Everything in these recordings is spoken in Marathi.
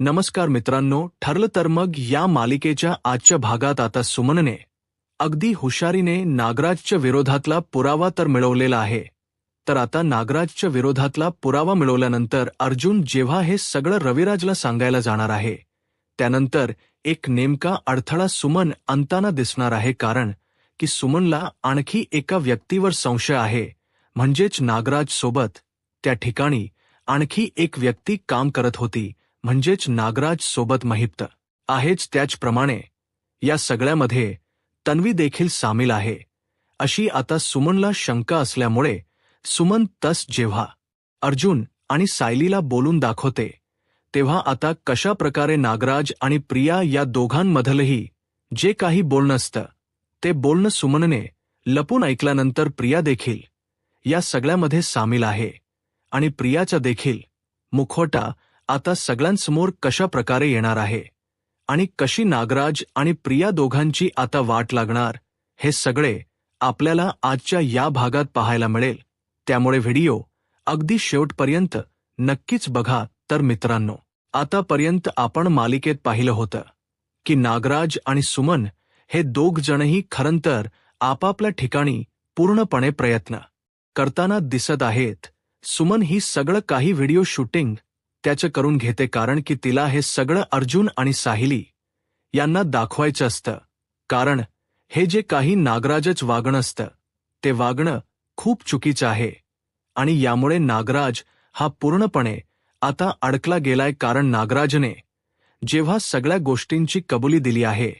नमस्कार मित्रांनो, ठरलं तर मग या मालिकेच्या आजच्या भागात आता सुमनने अगदी हुशारीने नागराजच्या विरोधातला पुरावा तर मिळवलेला आहे. तर आता नागराजच्या विरोधातला पुरावा मिळवल्यानंतर अर्जुन जेव्हा हे सगळं रविराजला सांगायला जाणार आहे, त्यानंतर एक नेमका अडथळा सुमन आणताना दिसणार आहे. कारण की सुमनला आणखी एका व्यक्तीवर संशय आहे, म्हणजेच नागराज सोबत त्या ठिकाणी आणखी एक व्यक्ती काम करत होती, म्हणजेच नागराज सोबत महिप्त आहेच. त्याचप्रमाणे या सगळ्यामध्ये तन्वी देखील सामील आहे, अशी आता सुमनला शंका असल्यामुळे सुमन जेव्हा अर्जुन आणि सायलीला बोलून दाखवते, तेव्हा आता कशा प्रकारे नागराज आणि प्रिया या दोघांमधलंही जे काही बोलणं असतं, ते बोलणं सुमनने लपून ऐकल्यानंतर प्रिया देखील या सगळ्यामध्ये सामील आहे. आणि प्रियाचा देखील मुखवटा आता सगळ्यांसमोर कशा प्रकारे येणार आहे आणि कशी नागराज आणि प्रिया दोघांची आता वाट लागणार, हे सगळे आपल्याला आजच्या या भागात पाहायला मिळेल. त्यामुळे व्हिडिओ अगदी शेवटपर्यंत नक्कीच बघा. तर मित्रांनो, आतापर्यंत आपण मालिकेत पाहिलं होतं की नागराज आणि सुमन हे दोघ जणही खरंतर आपापल्या ठिकाणी पूर्णपणे प्रयत्न करताना दिसत आहेत. सुमन ही सगळं काही व्हिडिओ शूटिंग त्याचं करून घेते, कारण की तिला हे सगळं अर्जुन आणि साहिली यांना दाखवायचं असतं. कारण हे जे काही नागराजच वागणं असतं, ते वागणं खूप चुकीचं आहे. आणि यामुळे नागराज हा पूर्णपणे आता अडकला गेलाय. कारण नागराजने जेव्हा सगळ्या गोष्टींची कबुली दिली आहे,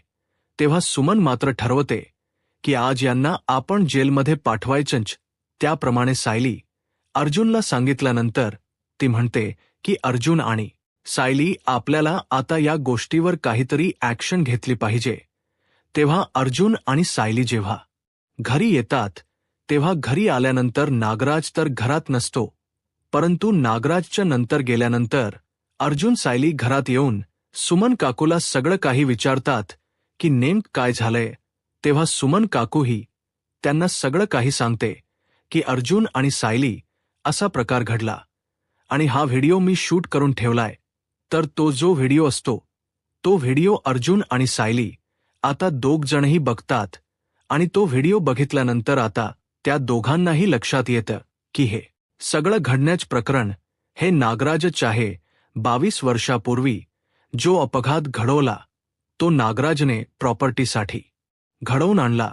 तेव्हा सुमन मात्र ठरवते की आज यांना आपण जेलमध्ये पाठवायचंच. त्याप्रमाणे सायली अर्जुनला सांगितल्यानंतर ती म्हणते की अर्जुन आणि सायली, आपल्याला आता या गोष्टीवर काहीतरी ॲक्शन घेतली पाहिजे. तेव्हा अर्जुन आणि सायली जेव्हा घरी येतात, तेव्हा घरी आल्यानंतर नागराज तर घरात नसतो, परंतु नागराजच्या नंतर गेल्यानंतर अर्जुन सायली घरात येऊन सुमन काकूला सगळं काही विचारतात की नेमकं काय झालंय. तेव्हा सुमन काकूही त्यांना सगळं काही सांगते की अर्जुन आणि सायली असा प्रकार घडला आणि हा व्हिडिओ मी शूट करून ठेवलाय. तर तो जो व्हिडिओ असतो, तो व्हिडिओ अर्जुन आणि सायली आता दोघ जणही बघतात. आणि तो व्हिडिओ बघितल्यानंतर आता त्या दोघांनाही लक्षात येतं की हे सगळं घडण्याचं प्रकरण हे नागराजच आहे. 22 वर्षापूर्वी जो अपघात घडवला, तो नागराजने प्रॉपर्टीसाठी घडवून आणला.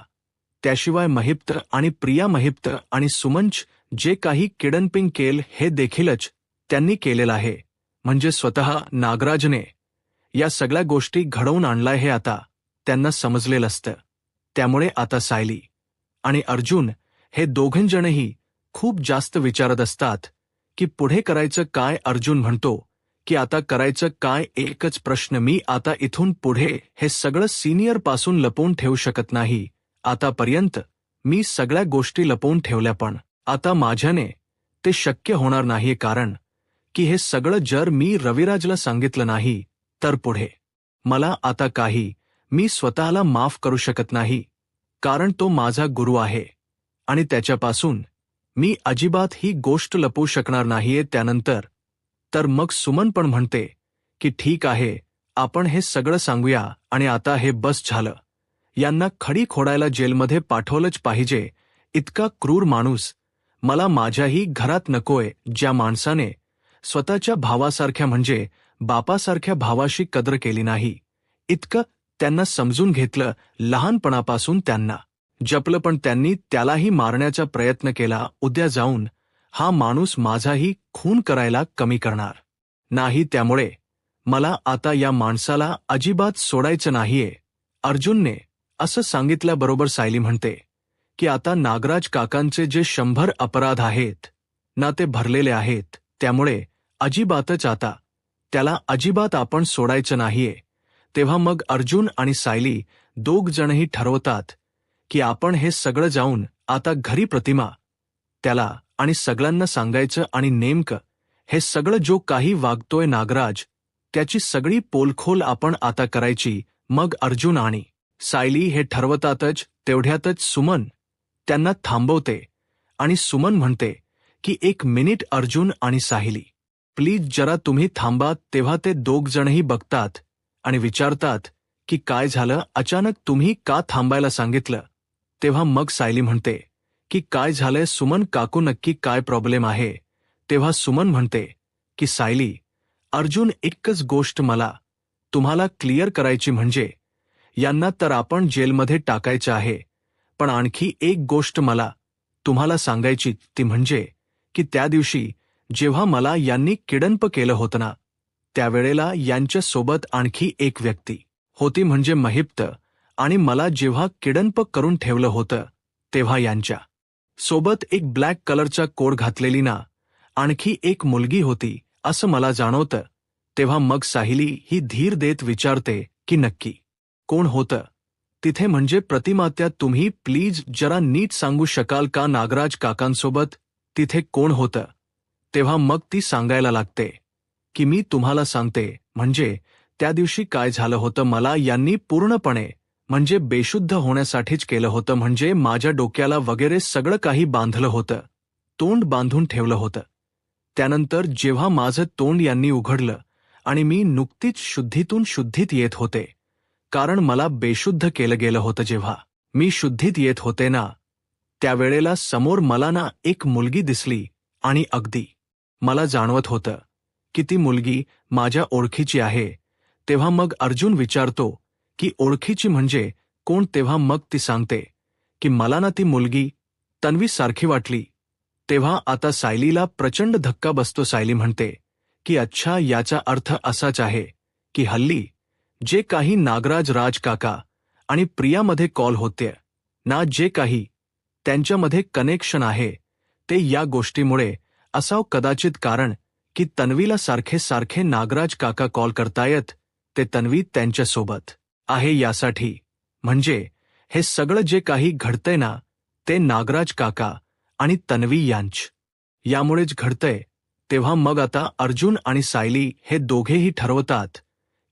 त्याशिवाय महिप्त आणि प्रिया महिप्त आणि सुमनच जे काही किडनपिंग केलं, हे देखीलच त्यांनी केलेलं आहे. म्हणजे स्वतः नागराजने या सगळ्या गोष्टी घडवून आणलाय, हे आता त्यांना समजलेलं असतं. त्यामुळे आता सायली आणि अर्जुन हे दोघंजणही खूप जास्त विचारत असतात की पुढे करायचं काय. अर्जुन म्हणतो की आता करायचं काय, एकच प्रश्न, मी आता इथून पुढे हे सगळं सिनियर पासून लपवून ठेवू शकत नाही. आतापर्यंत मी सगळ्या गोष्टी लपवून ठेवल्या, पण आता माझ्याने ते शक्य होणार नाही. कारण की हे सगळं जर मी रविराजला सांगितलं नाही, तर पुढे मला आता काही मी स्वतःला माफ करू शकत नाही. कारण तो माझा गुरु आहे आणि त्याच्यापासून मी अजिबात ही गोष्ट लपवू शकणार नाहीये. त्यानंतर तर मग सुमन पण म्हणते की ठीक आहे, आपण हे सगळं सांगूया आणि आता हे बस झालं. यांना खडी खोडायला जेलमध्ये पाठवलंच पाहिजे. इतका क्रूर माणूस मला माझ्याही घरात नकोय. ज्या माणसाने स्वतःच्या भावासारख्या म्हणजे बापासारख्या भावाशी कदर केली नाही, इतकं त्यांना समजून घेतलं, लहानपणापासून त्यांना जपलं, पण त्यांनी त्यालाही मारण्याचा प्रयत्न केला. उद्या जाऊन हा माणूस माझाही खून करायला कमी करणार नाही. त्यामुळे मला आता या माणसाला अजिबात सोडायचं नाहीये. अर्जुनने असं सांगितल्याबरोबर सायली म्हणते की आता नागराज काकांचे जे 100 अपराध आहेत ना, ते भरलेले आहेत. त्यामुळे अजिबातच आता त्याला अजिबात आपण सोडायचं नाहीये. तेव्हा मग अर्जुन आणि सायली दोघ जणही ठरवतात की आपण हे सगळं जाऊन आता घरी प्रतिमा त्याला आणि सगळ्यांना सांगायचं आणि नेमकं हे सगळं जो काही वागतोय नागराज, त्याची सगळी पोलखोल आपण आता करायची. मग अर्जुन आणि सायली हे ठरवतातच. तेवढ्यातच सुमन त्यांना थांबवते आणि सुमन म्हणते की 1 मिनिट अर्जुन आणि सायली, प्लीज जरा तुम्ही थांबा. तेव्हा ते दोघ जणही बघतात आणि विचारतात की काय झालं, अचानक तुम्ही का थांबायला सांगितलं. तेव्हा मग सायली म्हणते की काय झालंय सुमन काकू, नक्की काय प्रॉब्लेम आहे. तेव्हा सुमन म्हणते की सायली, अर्जुन, एकच गोष्ट मला तुम्हाला क्लिअर करायची, म्हणजे यांना तर आपण जेलमध्ये टाकायचं आहे, पण आणखी एक गोष्ट मला तुम्हाला सांगायची, ती म्हणजे की त्या दिवशी जेव्हा मला यांनी किडनप केलं होतं ना, त्यावेळेला यांच्या सोबत आणखी एक व्यक्ती होती, म्हणजे महिप्त. आणि मला जेव्हा किडनप करून ठेवलं होतं तेव्हा यांच्या सोबत एक ब्लॅक कलरचा कोट घातलेली ना आणखी एक मुलगी होती असं मला जाणवतं. तेव्हा मग सायली ही धीर देत विचारते की नक्की कोण होतं तिथे, म्हणजे प्रतिमात्या तुम्ही प्लीज जरा नीट सांगू शकाल का नागराज काकांसोबत तिथे कोण होतं. तेव्हा मग ती सांगायला लागते की मी तुम्हाला सांगते, म्हणजे त्या दिवशी काय झालं होतं, मला यांनी पूर्णपणे म्हणजे बेशुद्ध होण्यासाठीच केलं होतं, म्हणजे माझ्या डोक्याला वगैरे सगळं काही बांधलं होतं, तोंड बांधून ठेवलं होतं. त्यानंतर जेव्हा माझं तोंड यांनी उघडलं आणि मी नुकतीच शुद्धीतून शुद्धीत येत होते, कारण मला बेशुद्ध केलं गेलं होतं, जेव्हा मी शुद्धीत येत होते ना त्यावेळेला समोर मला ना एक मुलगी दिसली आणि अगदी मला जाणवत होतं की ती मुलगी माझ्या ओळखीची आहे. तेव्हा मग अर्जुन विचारतो की ओळखीची म्हणजे कोण. तेव्हा मग ती सांगते की मला ना ती मुलगी तन्वी सारखी वाटली. तेव्हा आता सायलीला प्रचंड धक्का बसतो. सायली म्हणते की अच्छा, याचा अर्थ असाच आहे की हल्ली जे काही नागराज, राज काका आणि प्रियामध्ये कॉल होते ना, जे काही त्यांच्यामध्ये कनेक्शन आहे ते या गोष्टीमुळे असावं कदाचित, कारण की तन्वीला सारखे सारखे नागराज काका कॉल करतायत, ते तन्वी त्यांच्यासोबत आहे यासाठी. म्हणजे हे सगळं जे काही घडतंय ना ते नागराज काका आणि तन्वी यामुळेच घडतंय. तेव्हा मग आता अर्जुन आणि सायली हे दोघेही ठरवतात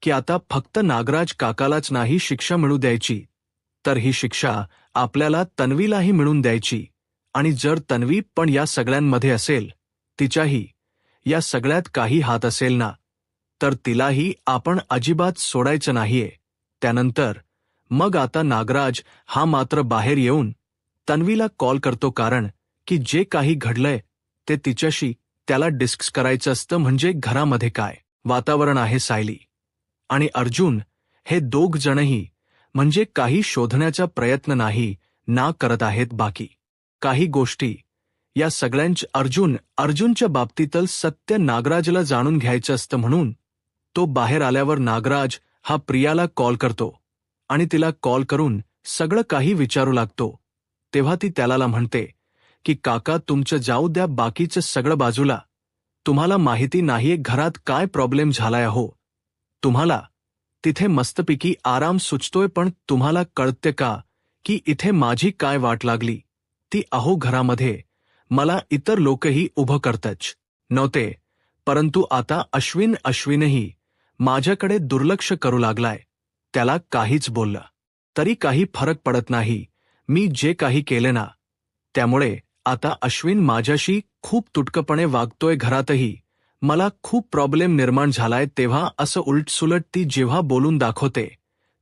की आता फक्त नागराज काकालाच नाही शिक्षा मिळू द्यायची, तर ही शिक्षा आपल्याला तन्वीलाही मिळून द्यायची. आणि जर तन्वी पण या सगळ्यांमध्ये असेल, तिच्याही या सगळ्यात काही हात असेल ना, तर तिलाही आपण अजिबात सोडायचं नाहीये. त्यानंतर मग आता नागराज हा मात्र बाहेर येऊन तन्वीला कॉल करतो, कारण की जे काही घडलंय ते तिच्याशी त्याला डिस्कस करायचं असतं, म्हणजे घरामध्ये काय वातावरण आहे. सायली आणि अर्जुन हे दोघ जणही म्हणजे काही शोधण्याचा प्रयत्न नाही ना करत आहेत, बाकी काही गोष्टी या सगळ्यांच्या अर्जुनच्या बाबतीतलं सत्य नागराजला जाणून घ्यायचं असतं, म्हणून तो बाहेर आल्यावर नागराज हा प्रियाला कॉल करतो आणि तिला कॉल करून सगळं काही विचारू लागतो. तेव्हा ती त्याला म्हणते की काका, तुमचं जाऊ द्या बाकीचं सगळं बाजूला, तुम्हाला माहिती नाहीये घरात काय प्रॉब्लेम झालाय हो. तुम्हाला तिथे मस्तपैकी आराम सुचतोय, पण तुम्हाला कळते का की इथे माझी काय वाट लागली ती. अहो, घरामध्ये मला इतर लोकही उभं करतच नव्हते, परंतु आता अश्विनही माझ्याकडे दुर्लक्ष करू लागलाय. त्याला काहीच बोललं तरी काही फरक पडत नाही, मी जे काही केले ना त्यामुळे आता अश्विन माझ्याशी खूप तुटकपणे वागतोय. घरातही मला खूप प्रॉब्लेम निर्माण झालाय. तेव्हा असं उलटसुलट ती जेव्हा बोलून दाखवते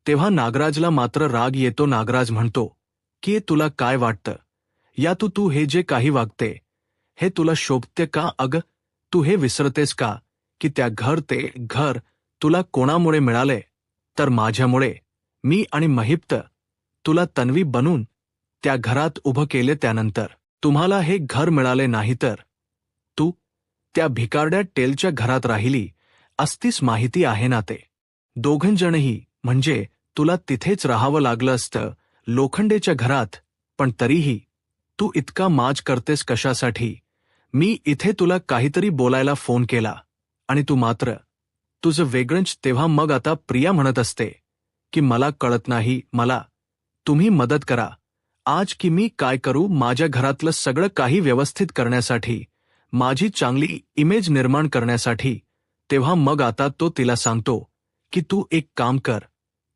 तेव्हा नागराजला मात्र राग येतो. नागराज म्हणतो की तुला काय वाटतं, या तू हे जे काही वागते हे तुला शोभते का. अगं, तू हे विसरतेस का की ते घर तुला कोणामुळे मिळाले, तर माझ्यामुळे. मी आणि महिप्त तुला तन्वी बनून त्या घरात उभं केले, त्यानंतर तुम्हाला हे घर मिळाले नाही तर तू त्या भिकारड्या टेलच्या घरात राहिली असतीस, माहिती आहे ना ते. दोघंजणही म्हणजे तुला तिथेच राहावं लागलं असतं, लोखंडेच्या घरात. पण तरीही तू इतका माज करतेस कशासाठी. मी इथे तुला काहीतरी बोलायला फोन केला आणि तू मात्र तुझं वेगळंच. तेव्हा मग आता प्रिया म्हणत असते की मला कळत नाही, मला तुम्ही मदत करा आज, की मी काय करू माझ्या घरातलं सगळं काही व्यवस्थित करण्यासाठी, माझी चांगली इमेज निर्माण करण्यासाठी. तेव्हा मग आता तो तिला सांगतो की तू एक काम कर,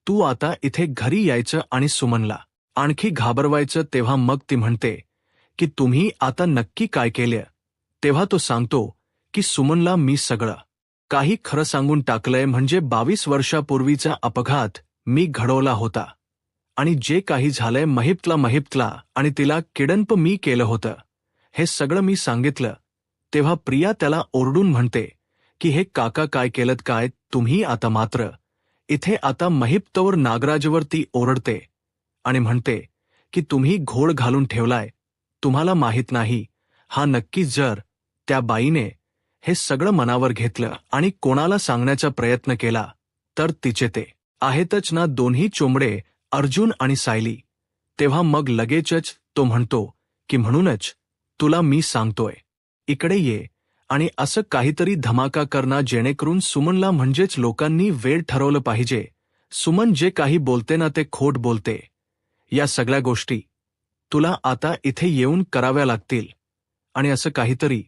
तू आता इथे घरी यायचं आणि सुमनला आणखी घाबरवायचं. तेव्हा मग ती म्हणते की तुम्ही आता नक्की काय केलं. तेव्हा तो सांगतो की सुमनला मी सगळं काही खरं सांगून टाकलंय, म्हणजे 22 वर्षापूर्वीचा अपघात मी घडवला होता आणि जे काही झालंय महिप्तला आणि तिला किडनप मी केलं होतं, हे सगळं मी सांगितलं. तेव्हा प्रिया त्याला ओरडून म्हणते की हे काका काय केलत काय तुम्ही आता. मात्र इथे आता महिप्तवर नागराजवर ती ओरडते आणि म्हणते की तुम्ही घोळ घालून ठेवलाय, तुम्हाला माहीत नाही हा नक्की. जर त्या बाईने हे सगळं मनावर घेतलं आणि कोणाला सांगण्याचा प्रयत्न केला तर तिचे ते आहेतच ना दोन्ही चोंबडे, अर्जुन आणि सायली. तेव्हा मग लगेचच तो म्हणतो की म्हणूनच तुला मी सांगतोय, इकडे ये आणि असं काहीतरी धमाका करना जेणेकरून सुमनला, म्हणजेच लोकांनी वेळ ठरवलं पाहिजे. सुमन जे काही बोलते ना ते खोट बोलते. या सगळ्या गोष्टी तुला आता इथे येऊन कराव्या लागतील आणि असं काहीतरी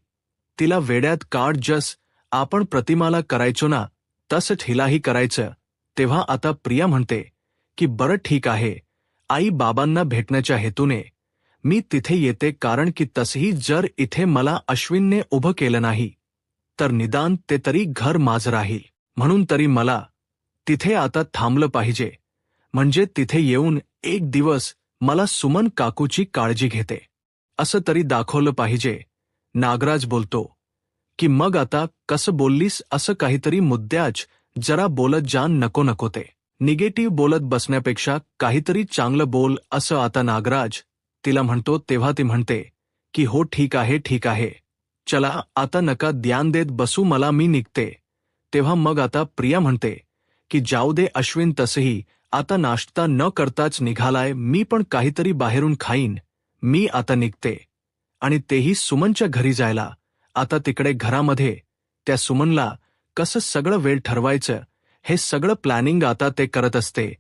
तिला वेड्यात काढ. जस आपण प्रतिमाला करायचो ना तसंच हिलाही करायचं. तेव्हा आता प्रिया म्हणते की बरं ठीक आहे, आई बाबांना भेटण्याच्या हेतूने मी तिथे येते, कारण की तसंही जर इथे मला अश्विनने उभं केलं नाही तर निदान ते तरी घर माझं राहील. म्हणून तरी मला तिथे आता थांबलं पाहिजे, म्हणजे तिथे येऊन एक दिवस मला सुमन काकूची काळजी घेते असं तरी दाखवलं पाहिजे. नागराज बोलतो की मग आता कसं बोललीस, असं काहीतरी मुद्द्याच जरा बोलत जान, नको ते निगेटिव्ह बोलत बसण्यापेक्षा काहीतरी चांगलं बोल असं आता नागराज तिला म्हणतो. तेव्हा ती म्हणते की हो ठीक आहे, चला आता नका ध्यान देत बसू मला, मी निघते. तेव्हा मग आता प्रिया म्हणते की जाऊ दे अश्विन, तसंही आता नाश्ता न करताच निघालाय, मी पण काहीतरी बाहेरून खाईन, मी आता निघते. आणि तेही सुमनच्या घरी जायला. आता तिकडे घरामध्ये त्या सुमनला कसं सगळं वेळ ठरवायचं हे सगळं प्लॅनिंग आता ते करत असते.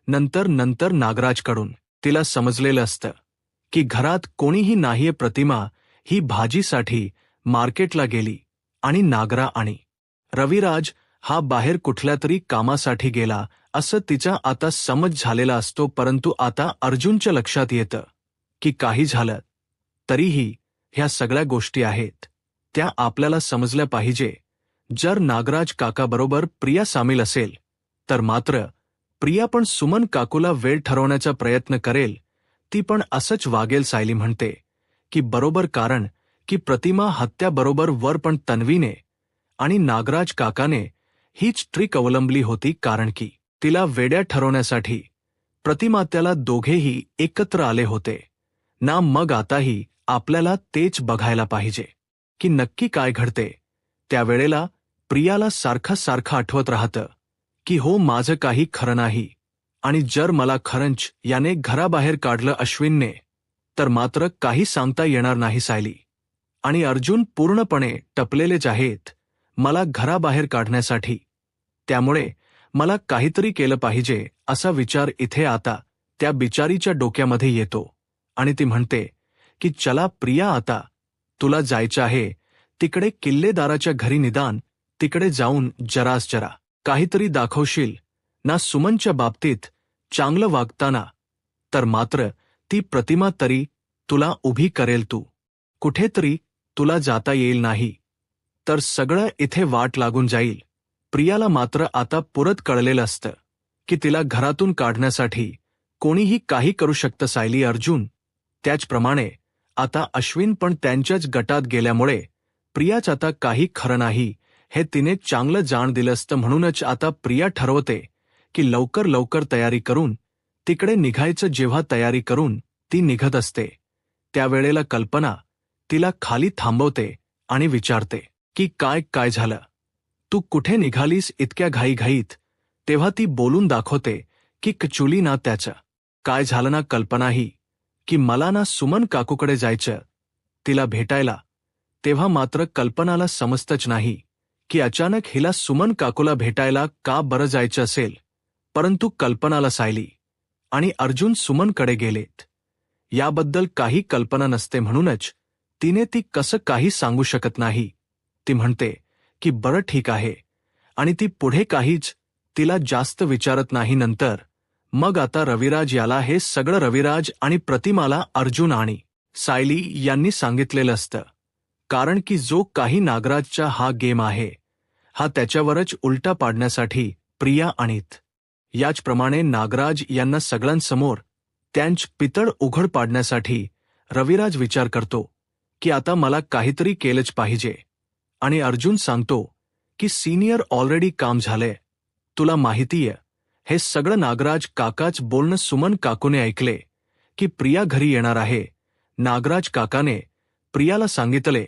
नंतर नागराजकडून तिला समजलेलं असतं की घरात कोणीही नाहीये. प्रतिमा ही भाजीसाठी मार्केटला गेली आणि नागरा आणि रविराज हा बाहेर कुठल्या तरी कामासाठी गेला असं तिचा आता समज झालेला असतो. परंतु आता अर्जुनच्या लक्षात येतं की काही झालं तरीही ह्या सगळ्या गोष्टी आहेत त्या आपल्याला समजल्या पाहिजे. जर नागराज काकाबरोबर प्रिया सामील असेल तर मात्र प्रिया पण सुमन काकूला वेळ ठरवण्याचा प्रयत्न करेल, ती पण असंच वागेल. सायली म्हणते की बरोबर, कारण की प्रतिमा हत्याबरोबर वर पण तन्वीने आणि नागराज काकाने हीच ट्रिक अवलंबली होती, कारण की तिला वेड्या ठरवण्यासाठी प्रतिमा त्याला दोघेही एकत्र आले होते ना. मग आताही आपल्याला तेच बघायला पाहिजे की नक्की काय घडते. त्यावेळेला प्रियाला सारखं आठवत राहतं की हो माझं काही खरं नाही, आणि जर मला खरंच याने घराबाहेर काढलं अश्विनने तर मात्र काही सांगता येणार नाही. सायली आणि अर्जुन पूर्णपणे टपलेलेच आहेत मला घराबाहेर काढण्यासाठी, त्यामुळे मला काहीतरी केलं पाहिजे असा विचार इथे आता त्या बिचारीच्या डोक्यामध्ये येतो. आणि ती म्हणते की चला प्रिया, आता तुला जायचं आहे तिकडे किल्लेदाराच्या घरी, निदान तिकडे जाऊन जरा काहीतरी दाखवशील ना सुमनच्या बाबतीत चांगलं वागताना, तर मात्र ती प्रतिमा तरी तुला उभी करेल. तू कुठेतरी तुला जाता येईल नाही तर सगळं इथे वाट लागून जाईल. प्रियाला मात्र आता पुरत कळलेलं असतं की तिला घरातून काढण्यासाठी कोणीही काही करू शकतं. सायली, अर्जुन, त्याचप्रमाणे आता अश्विन पण त्यांच्याच गटात गेल्यामुळे प्रियाच आता काही खरं नाही हे तिने चांगलं जाण दिलं असतं. म्हणूनच आता प्रिया ठरवते की लवकर तयारी करून तिकडे निघायचं. जेव्हा तयारी करून ती निघत असते त्यावेळेला कल्पना तिला खाली थांबवते आणि विचारते की काय झालं, तू कुठे निघालीस इतक्या घाईघाईत. तेव्हा ती बोलून दाखवते की कचुली ना त्याचं काय झालं ना कल्पनाही, की मला ना सुमन काकूकडे जायचं तिला भेटायला. तेव्हा मात्र कल्पनाला समजतच नाही की अचानक हिला सुमन काकूला भेटायला का बरं जायचं असेल. परंतु कल्पनाला सायली आणि अर्जुन सुमनकडे गेलेत याबद्दल काही कल्पना नसते, म्हणूनच तिने ती कसं काही सांगू शकत नाही. ती म्हणते की बरं ठीक आहे आणि ती पुढे काहीच तिला जास्त विचारत नाही. नंतर मग आता रविराज याला हे सगळं रविराज आणि प्रतिमाला अर्जुन आणि सायली यांनी सांगितलेलं असतं. कारण की जो काही नागराजचा हा गेम आहे हा त्याच्यावरच उलटा पाडण्यासाठी प्रिया आणीत. याचप्रमाणे नागराज यांना सगळ्यांसमोर त्यांच पितळ उघड पाडण्यासाठी रविराज विचार करतो की आता मला काहीतरी केलंच पाहिजे. आणि अर्जुन सांगतो की सिनियर ऑलरेडी काम झालंय, तुला माहितीय. हे सगळं नागराज काकाच बोलणं सुमन काकूने ऐकले की प्रिया घरी येणार आहे. नागराज काकाने प्रियाला सांगितले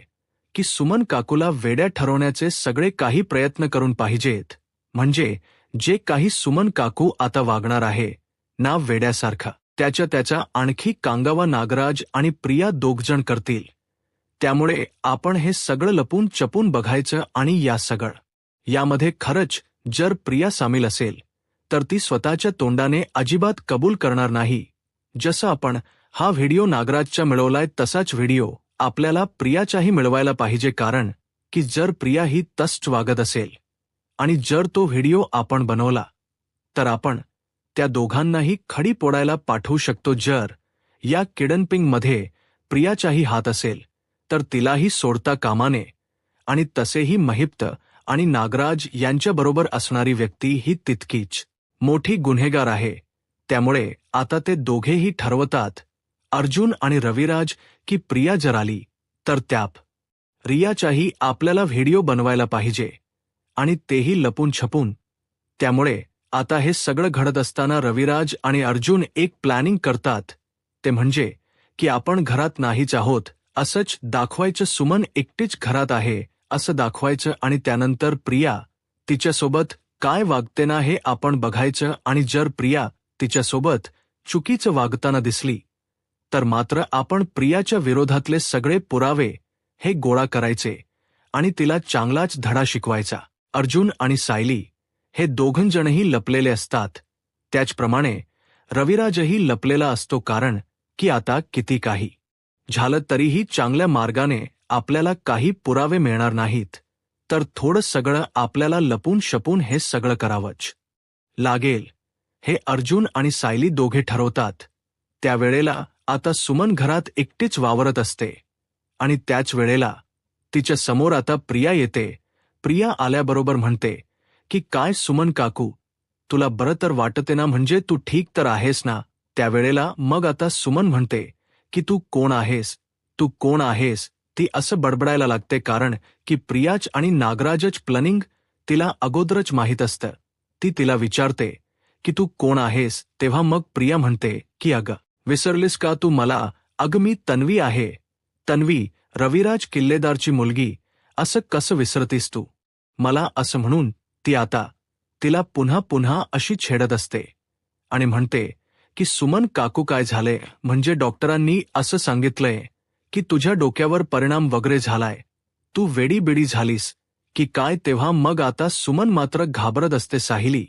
की सुमन काकूला वेड्या ठरवण्याचे सगळे काही प्रयत्न करून पाहिजेत, म्हणजे जे काही सुमन काकू आता वागणार आहे ना वेड्यासारखा, त्याच्या आणखी कांगावा नागराज आणि प्रिया दोघजण करतील. त्यामुळे आपण हे सगळं लपून चपून बघायचं. आणि यामध्ये खरंच जर प्रिया सामील असेल तर ती स्वतःच्या तोंडाने अजिबात कबूल करणार नाही. जसं आपण हा व्हिडिओ नागराजचा मिळवलाय तसाच व्हिडिओ आपल्याला प्रियाचाही मिळवायला पाहिजे, कारण की जर प्रिया ही तसंच वागत असेल आणि जर तो व्हिडिओ आपण बनवला तर आपण त्या दोघांनाही खडी पोडायला पाठवू शकतो. जर या किडनपिंगमध्ये प्रियाचाही हात असेल तर तिलाही सोडता कामा नये. आणि तसेही महिप्त आणि नागराज यांच्याबरोबर असणारी व्यक्ती ही तितकीच मोठी गुन्हेगार आहे. त्यामुळे आता ते दोघेही ठरवतात, अर्जुन आणि रविराज, की प्रिया जर आली तर त्याप रियाचाही आपल्याला व्हिडिओ बनवायला पाहिजे, आणि तेही लपून छपून. त्यामुळे आता हे सगळं घडत असताना रविराज आणि अर्जुन एक प्लॅनिंग करतात. ते म्हणजे की आपण घरात नाहीच आहोत असंच दाखवायचं, सुमन एकटीच घरात आहे असं दाखवायचं, आणि त्यानंतर प्रिया तिच्यासोबत काय वागते ना हे आपण बघायचं. आणि जर प्रिया तिच्यासोबत चुकीचं वागताना दिसली तर मात्र आपण प्रियाच्या विरोधातले सगळे पुरावे हे गोळा करायचे आणि तिला चांगलाच धडा शिकवायचा. अर्जुन आणि सायली हे दोघंजणही लपलेले असतात. त्याचप्रमाणे रविराजही लपलेला असतो, कारण की आता किती काही झालं तरीही चांगल्या मार्गाने आपल्याला काही पुरावे मिळणार नाहीत, तर थोडं सगळं आपल्याला लपून शपून हे सगळं करावंच लागेल. हे अर्जुन आणि सायली दोघे ठरवतात. त्यावेळेला आता सुमन घरात एकटीच वावरत असते आणि त्याच वेळेला तिच्या समोर आता प्रिया येते. प्रिया आल्याबरोबर म्हणते की काय सुमन काकू, तुला बरं तर वाटते ना, म्हणजे तू ठीक तर आहेस ना. त्यावेळेला मग आता सुमन म्हणते की तू कोण आहेस, तू कोण आहेस. ती असं बडबडायला लागते, कारण की प्रियाच आणि नागराजच प्लॅनिंग तिला अगोदरच माहीत असतं. ती तिला विचारते की तू कोण आहेस. तेव्हा मग प्रिया म्हणते की अगं विसरलीस का तू मला, अगं मी तन्वी आहे. तन्वी, रविराज किल्लेदारची मुलगी. असं कसं विसरतीस तू मला, असं म्हणून ती आता तिला पुन्हा पुन्हा अशी छेडत असते आणि म्हणते की सुमन काकू काय झाले, म्हणजे डॉक्टरांनी असं सांगितलंय की तुझ्या डोक्यावर परिणाम वगैरे झालाय, तू वेडी बिडी झालीस की काय. तेव्हा मग आता सुमन मात्र घाबरत असते. सायली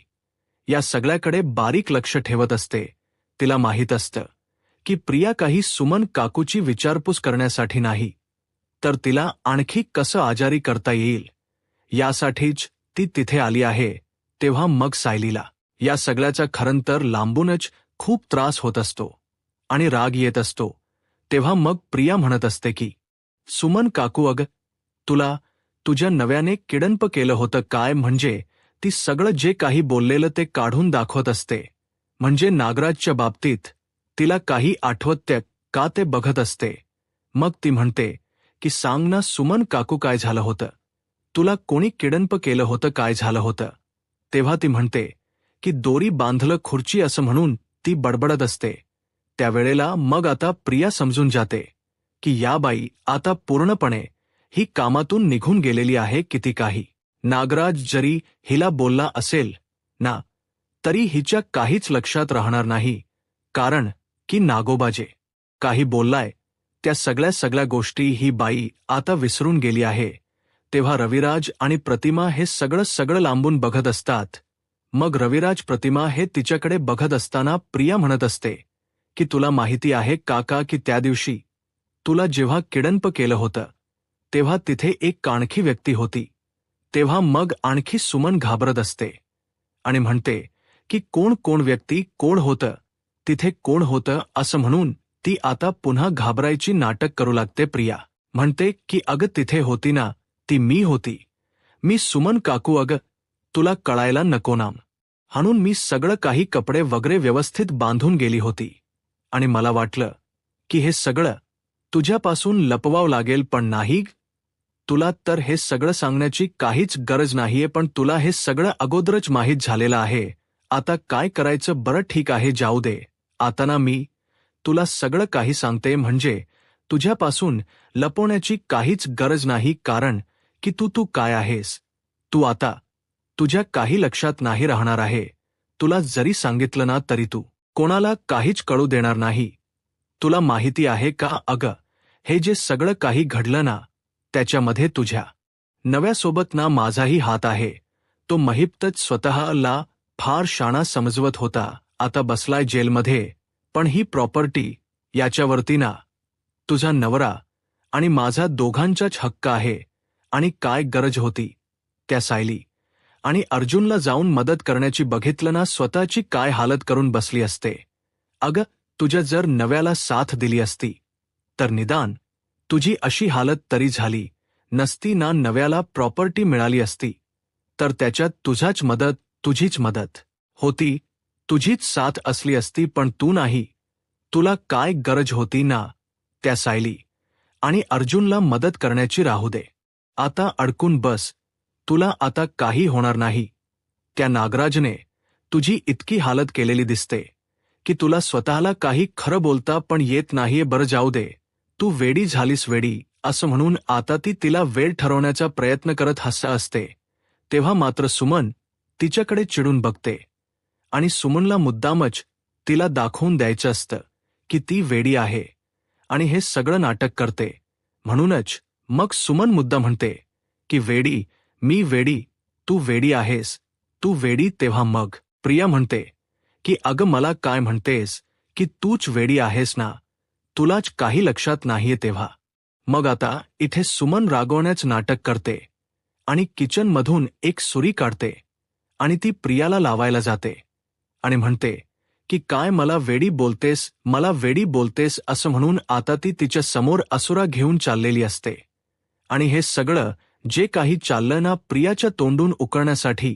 या सगळ्याकडे बारीक लक्ष ठेवत असते. तिला माहीत असतं की प्रिया काही सुमन काकूची विचारपूस करण्यासाठी नाही, तर तिला आणखी कसं आजारी करता येईल यासाठीच ती तिथे आली आहे. तेव्हा मग सायलीला या सगळ्याचा खरंतर लांबूनच खूप त्रास होत असतो आणि राग येत असतो. तेव्हा मग प्रिया म्हणत असते की सुमन काकू, अगं तुला तुझ्या नव्याने किडनप केलं होतं काय, म्हणजे ती सगळं जे काही बोललेलं ते काढून दाखवत असते. म्हणजे नागराजच्या बाबतीत तिला काही आठवत का ते बघत असते. मग ती म्हणते की सांग ना सुमन काकू, काय झालं होतं, तुला कोणी किडनप केलं होतं, काय झालं होतं. तेव्हा ती म्हणते की दोरी बांधलं खुर्ची, असं म्हणून ती बडबडत असते. त्यावेळेला मग आता प्रिया समजून जाते की या बाई आता पूर्णपणे ही कामातून निघून गेलेली आहे. किती काही नागराज जरी हिला बोलला असेल ना, तरी हिच्या काहीच लक्षात राहणार नाही, कारण की नागोबाजे काही बोललाय त्या सगळ्या गोष्टी ही बाई आता विसरून गेली आहे. तेव्हा रविराज आणि प्रतिमा हे सगळं लांबून बघत असतात. मग रविराज प्रतिमा हे तिच्याकडे बघत असताना प्रिया म्हणत असते की तुला माहिती आहे काका की त्या दिवशी तुला जेव्हा किडनप केलं होतं तेव्हा तिथे एक आणखी व्यक्ती होती. तेव्हा मग आणखी सुमन घाबरत असते आणि म्हणते की कोण व्यक्ती, कोण होतं तिथे, कोण होतं, असं म्हणून ती आता पुन्हा घाबरायची नाटक करू लागते. प्रिया म्हणते की अगं तिथे होती ना, ती मी होती. मी सुमन काकू अगं, तुला कळायला नको नाम. हाणून मी सगळं काही कपडे वगैरे व्यवस्थित बांधून गेली होती. आणि मला वाटलं की हे सगळं तुझ्यापासून लपवावं लागेल, पण नाही. तुला तर हे सगळं सांगण्याची काहीच गरज नाहीये, पण तुला हे सगळं अगोदरच माहीत झालेलं आहे. आता काय करायचं बरं, ठीक आहे जाऊ दे. आता ना मी तुला सगळं काही सांगते, म्हणजे तुझ्यापासून लपवण्याची काहीच गरज नाही, कारण की तू काय आहेस. तू आता तुझ्या काही लक्षात नाही राहणार आहे. तुला जरी सांगितलं ना तरी तू कोणाला काहीच कळू देणार नाही. तुला माहिती आहे का अगं, हे जे सगळं काही घडलं ना, त्याच्यामध्ये तुझ्या नव्यासोबत ना माझाही हात आहे. तो महिप्तच स्वतःला फार शाणा समजवत होता. आता बसलाय जेलमध्ये, पण ही प्रॉपर्टी याच्यावरती ना तुझा नवरा आणि माझा दोघांचाच हक्क आहे. आणि काय गरज होती त्या सायली आणि अर्जुनला जाऊन मदत करण्याची, बघितलं ना स्वतःची काय हालत करून बसली असते. अगं, तुझ्या जर नव्याला साथ दिली असती तर निदान तुझी अशी हालत तरी झाली नसती ना. नव्याला प्रॉपर्टी मिळाली असती तर त्याच्यात तुझीच मदत होती, तुझीच साथ असली असती, पण तू नाही. तुला काय गरज होती ना त्या सायली आणि अर्जुनला मदत करण्याची, राहू दे. आता अडकून बस, तुला आता काही होणार नाही. त्या नागराजने तुझी इतकी हालत केलेली दिसते की तुला स्वतःला काही खरं बोलता पण येत नाहीये. बरं जाऊ दे, तू वेडी झालीस, वेडी असं म्हणून आता ती तिला वेळ ठरवण्याचा प्रयत्न करत हसत असते. तेव्हा मात्र सुमन तिच्याकडे चिडून बघते आणि सुमनला मुद्दामच तिला दाखवून द्यायचं असतं की ती वेडी आहे आणि हे सगळं नाटक करते. म्हणूनच मग सुमन मुद्दा म्हणते की वेडी, मी वेडी, तू वेडी आहेस, तू वेडी. तेव्हा मग प्रिया म्हणते की अगं मला काय म्हणतेस की तूच वेडी आहेस ना, तुलाच काही लक्षात नाहीये. तेव्हा मग आता इथे सुमन रागवण्याचं नाटक करते आणि किचनमधून एक सुरी काढते आणि ती प्रियाला लावायला जाते आणि म्हणते की काय मला वेडी बोलतेस असं म्हणून आता ती तिच्या समोर असुरा घेऊन चाललेली असते. आणि हे सगळं जे काही चाललं ना, प्रियाच्या तोंडून उकळण्यासाठी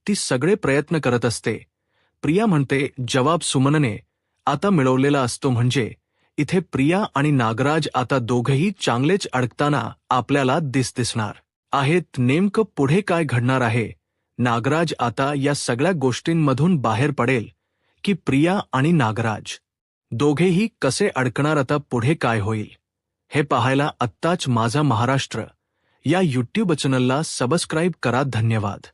ती सगळे प्रयत्न करत असते. प्रिया म्हणते जवाब सुमनने आता मिळवलेला असतो, म्हणजे इथे प्रिया आणि नागराज आता दोघंही चांगलेच अडकताना आपल्याला दिसणार आहेत. नेमकं पुढे काय घडणार आहे, नागराज आता या सगळ्या गोष्टींमधून बाहेर पडेल की प्रिया आणि नागराज दोघेही कसे अडकणार, आता पुढे काय होईल हे पाहायला आत्ताच माझा महाराष्ट्र या यूट्यूब चॅनलला सबस्क्राईब करा. धन्यवाद.